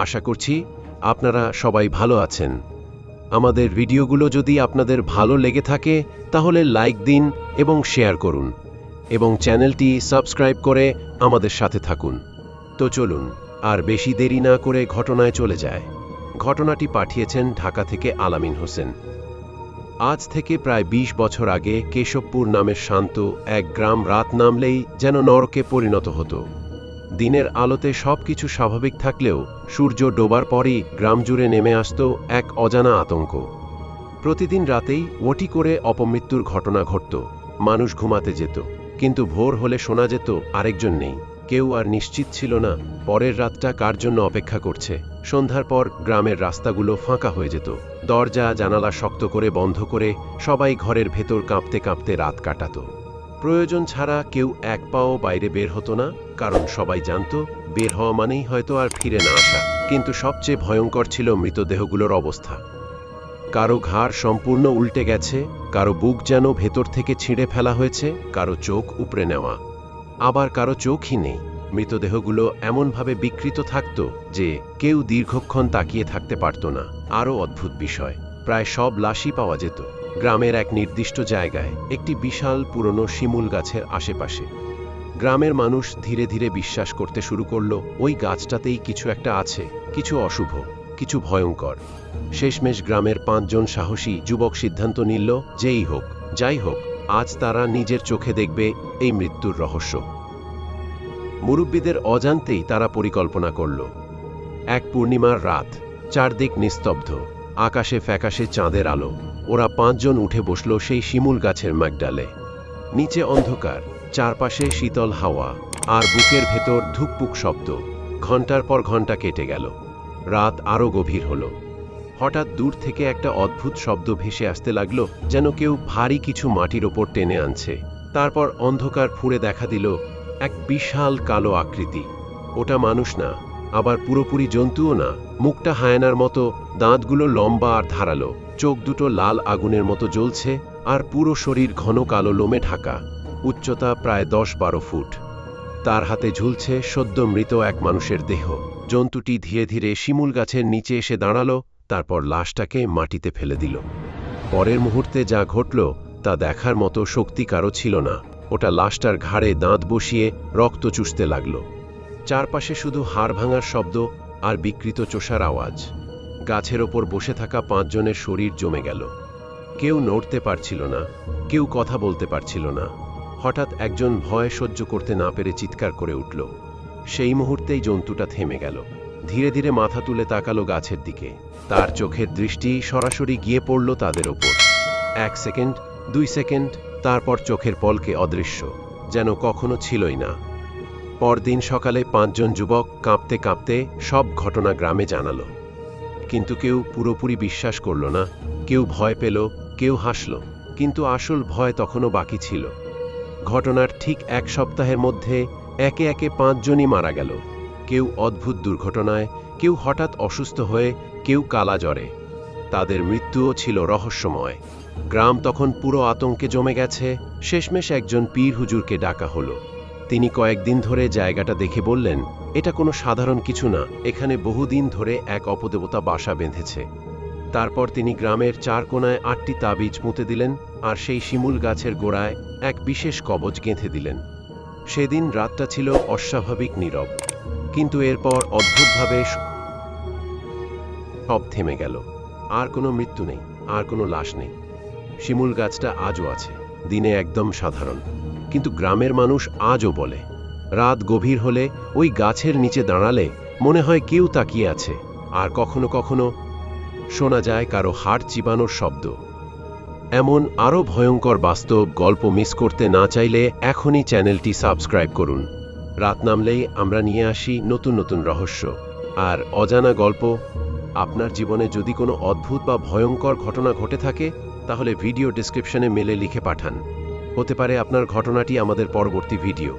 আশা করছি আপনারা সবাই ভালো আছেন। আমাদের ভিডিওগুলো যদি আপনাদের ভালো লেগে থাকে তাহলে লাইক দিন এবং শেয়ার করুন এবং চ্যানেলটি সাবস্ক্রাইব করে আমাদের সাথে থাকুন। তো চলুন আর বেশি দেরি না করে ঘটনায় চলে যায়। ঘটনাটি পাঠিয়েছেন ঢাকা থেকে আলামিন হোসেন। আজ থেকে প্রায় ২০ বছর আগে কেশবপুর নামের শান্ত এক গ্রাম রাত নামলেই যেন নরকে পরিণত হতো। দিনের আলোতে সবকিছু স্বাভাবিক থাকলেও সূর্য ডোবার পরই গ্রাম জুড়ে নেমে আসত এক অজানা আতঙ্ক। প্রতিদিন রাতেই ওটি করে অপমৃত্যুর ঘটনা ঘটত। মানুষ ঘুমাতে যেত, কিন্তু ভোর হলে শোনা যেত আরেকজন নেই। কেউ আর নিশ্চিত ছিল না পরের রাতটা কার জন্য অপেক্ষা করছে। সন্ধ্যার পর গ্রামের রাস্তাগুলো ফাঁকা হয়ে যেত। দরজা জানালা শক্ত করে বন্ধ করে সবাই ঘরের ভেতর কাঁপতে কাঁপতে রাত কাটাত। প্রয়োজন ছাড়া কেউ এক পাও বাইরে বের হতো না, কারণ সবাই জানত বের হওয়া মানেই হয়তো আর ফিরে না আসা। কিন্তু সবচেয়ে ভয়ঙ্কর ছিল মৃতদেহগুলোর অবস্থা। কারো ঘাড় সম্পূর্ণ উল্টে গেছে, কারো বুক যেন ভেতর থেকে ছিঁড়ে ফেলা হয়েছে, কারো চোখ উপড়ে নেওয়া, আবার কারো চোখই নেই। মৃতদেহগুলো এমনভাবে বিকৃত থাকত যে কেউ দীর্ঘক্ষণ তাকিয়ে থাকতে পারত না। আরও অদ্ভুত বিষয়, প্রায় সব লাশই পাওয়া যেত গ্রামের এক নির্দিষ্ট জায়গায়, একটি বিশাল পুরনো শিমুল গাছের আশেপাশে। গ্রামের মানুষ ধীরে ধীরে বিশ্বাস করতে শুরু করলো ওই গাছটাতেই কিছু একটা আছে, কিছু অশুভ, কিছু ভয়ঙ্কর। শেষমেশ গ্রামের ৫ জন সাহসী যুবক সিদ্ধান্ত নিল যেই হোক যাই হোক আজ তারা নিজের চোখে দেখবে এই মৃত্যুর রহস্য। মুরব্বীদের অজান্তেই তারা পরিকল্পনা করল। এক পূর্ণিমার রাত, চারদিক নিস্তব্ধ, আকাশে ফ্যাকাশে চাঁদের আলো। ওরা ৫ জন উঠে বসল সেই শিমুল গাছের ম্যাগডালে। নিচে অন্ধকার, চারপাশে শীতল হাওয়া, আর বুকের ভেতর ধুকপুক শব্দ। ঘন্টার পর ঘন্টা কেটে গেল। রাত আরও গভীর হল। হঠাৎ দূর থেকে একটা অদ্ভুত শব্দ ভেসে আসতে লাগল, যেন কেউ ভারী কিছু মাটির ওপর টেনে আনছে। তারপর অন্ধকার ফুঁড়ে দেখা দিল এক বিশাল কালো আকৃতি। ওটা মানুষ না, আবার পুরোপুরি জন্তুও না। মুখটা হায়নার মতো, দাঁতগুলো লম্বা আর ধারালো, চোখ দুটো লাল আগুনের মতো জ্বলছে, আর পুরো শরীর ঘন কালো লোমে ঢাকা। উচ্চতা প্রায় ১০-১২ ফুট। তার হাতে ঝুলছে সদ্য মৃত এক মানুষের দেহ। জন্তুটি ধীরে ধীরে শিমুল গাছের নিচে এসে দাঁড়ালো, তারপর লাশটাকে মাটিতে ফেলে দিল। পরের মুহূর্তে যা ঘটল তা দেখার মতো শক্তি কারো ছিল না। ওটা লাশটার ঘাড়ে দাঁত বসিয়ে রক্ত চুষতে লাগল। চারপাশে শুধু হাড় ভাঙার শব্দ আর বিকৃত চোষার আওয়াজ। গাছের ওপর বসে থাকা ৫ জনের শরীর জমে গেল। কেউ নড়তে পারছিল না, কেউ কথা বলতে পারছিল না। হঠাৎ একজন ভয় সহ্য করতে না পেরে চিৎকার করে উঠল। সেই মুহূর্তেই জন্তুটা থেমে গেল। ধীরে ধীরে মাথা তুলে তাকালো গাছের দিকে। তার চোখের দৃষ্টি সরাসরি গিয়ে পড়ল তাদের ওপর। ১ সেকেন্ড, ২ সেকেন্ড, তারপর চোখের পলকে অদৃশ্য, যেন কখনো ছিলই না। পরদিন সকালে ৫ জন যুবক কাঁপতে কাঁপতে সব ঘটনা গ্রামে জানালো। কিন্তু কেউ পুরোপুরি বিশ্বাস করল না। কেউ ভয় পেল, কেউ হাসল, কিন্তু আসল ভয় তখনও বাকি ছিল। ঘটনার ঠিক ১ সপ্তাহের মধ্যে একে একে ৫ জনই মারা গেল। কেউ অদ্ভুত দুর্ঘটনায়, কেউ হঠাৎ অসুস্থ হয়ে, কেউ কালা জ্বরে। তাদের মৃত্যুও ছিল রহস্যময়। গ্রাম তখন পুরো আতঙ্কে জমে গেছে। শেষমেশ একজন পীর হুজুরকে ডাকা হলো। তিনি কয়েকদিন ধরে জায়গাটা দেখে বললেন, এটা কোনো সাধারণ কিছু না, এখানে বহুদিন ধরে এক অপদেবতা বাসা বেঁধেছে। তারপর তিনি গ্রামের ৪ কোণায় ৮টি তাবিজ পুঁতে দিলেন, আর সেই শিমুল গাছের গোড়ায় এক বিশেষ কবচ গেঁথে দিলেন। সেদিন রাতটা ছিল অস্বাভাবিক নীরব, কিন্তু এরপর অদ্ভুতভাবে সব থেমে গেল। আর কোনো মৃত্যু নেই, আর কোনো লাশ নেই। শিমুল গাছটা আজও আছে, দিনে একদম সাধারণ, কিন্তু গ্রামের মানুষ আজও বলে রাত গভীর হলে ওই গাছের নিচে দাঁড়ালে মনে হয় কেউ তাকিয়ে আছে, আর কখনো কখনো শোনা যায় কারো হাড় চিবানোর শব্দ। এমন আরও ভয়ঙ্কর বাস্তব গল্প মিস করতে না চাইলে এখনই চ্যানেলটি সাবস্ক্রাইব করুন। রাত নামলেই আমরা নিয়ে আসি নতুন নতুন রহস্য আর অজানা গল্প। আপনার জীবনে যদি কোনো অদ্ভুত বা ভয়ঙ্কর ঘটনা ঘটে থাকে তাহলে ভিডিও ডেসক্রিপশনে মেলে লিখে পাঠান। হতে পারে আপনার ঘটনাটি আমাদের পরবর্তী ভিডিও।